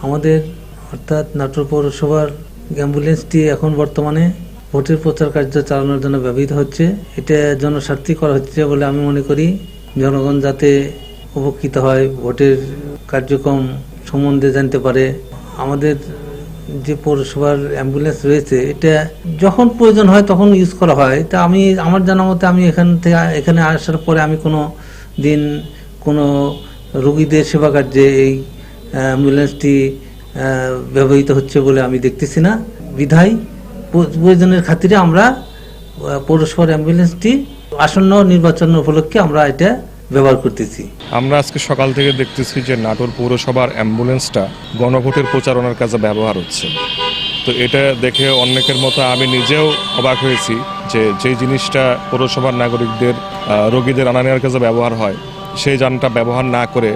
আমাদের অর্থাৎ নাটোর পৌরসভার অ্যাম্বুলেন্সটি এখন বর্তমানে ভোটের প্রচার কার্য চালানোর জন্য ব্যবহৃত হচ্ছে। এটা জনস্বার্থে করা হচ্ছে বলে আমি মনে করি। জনগণ যাতে উপকৃত হয়, ভোটের কার্যক্রম সম্বন্ধে জানতে পারে। আমাদের যে পৌরসভার অ্যাম্বুলেন্স রয়েছে এটা যখন প্রয়োজন হয় তখন ইউজ করা হয়। তা আমার জানা মতে আমি এখানে আসার পরে আমি কোনো দিন কোনো রোগীদের সেবা কার্যে এই অ্যাম্বুলেন্সটি ব্যবহৃত হচ্ছে বলে আমি দেখতেছি না। বিধায় প্রয়োজনের খাতিরে আমরা পৌরসভার অ্যাম্বুলেন্সটি আসন্ন নির্বাচন উপলক্ষে আমরা এটা ব্যবহার করতেছি। আমরা আজকে সকাল থেকে দেখতেছি যে নাটোর পৌরসভার অ্যাম্বুলেন্সটা গণভোটের প্রচারণার কাজে ব্যবহার হচ্ছে। তো এটা দেখে অনেকের মতো আমি নিজেও অবাক হয়েছি যে যেই জিনিসটা পৌরসভার নাগরিকদের রোগীদের আনা নেওয়ার কাজে ব্যবহার হয়, সেই যানটা ব্যবহার না করে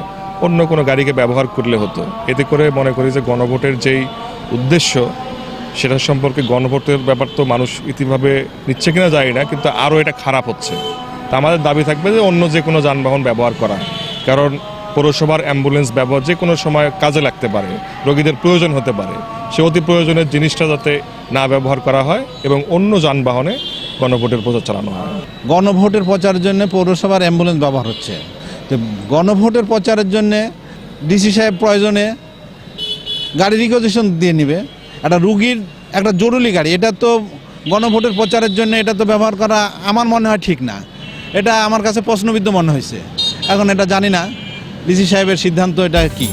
অন্য কোনো গাড়িকে ব্যবহার করলে হতো। এতে করে মনে করি যে গণভোটের যেই উদ্দেশ্য সেটা সম্পর্কে গণভোটের ব্যাপার তো মানুষ ইতিভাবে নিচ্ছে কিনা জানি না, কিন্তু আরও এটা খারাপ হচ্ছে। তা আমাদের দাবি থাকবে যে অন্য যে কোনো যানবাহন ব্যবহার করা, কারণ পৌরসভার অ্যাম্বুলেন্স ব্যবহার যে কোনো সময় কাজে লাগতে পারে, রোগীদের প্রয়োজন হতে পারে। সে অতি প্রয়োজনের জিনিসটা যাতে না ব্যবহার করা হয় এবং অন্য যানবাহনে গণভোটের প্রচার চালানো হয়। গণভোটের প্রচারের জন্য পৌরসভার অ্যাম্বুলেন্স ব্যবহার হচ্ছে। তো গণভোটের প্রচারের জন্য ডিসি সাহেব প্রয়োজনে গাড়ি রিকোয়েশন দিয়ে নেবে। একটা রুগীর একটা জরুরি গাড়ি, এটা তো গণভোটের প্রচারের জন্য এটা তো ব্যবহার করা আমার মনে হয় ঠিক না। এটা আমার কাছে প্রশ্নবিদ্ধ মনে হয়েছে। এখন এটা জানি না ডিসি সাহেবের সিদ্ধান্ত এটা কি।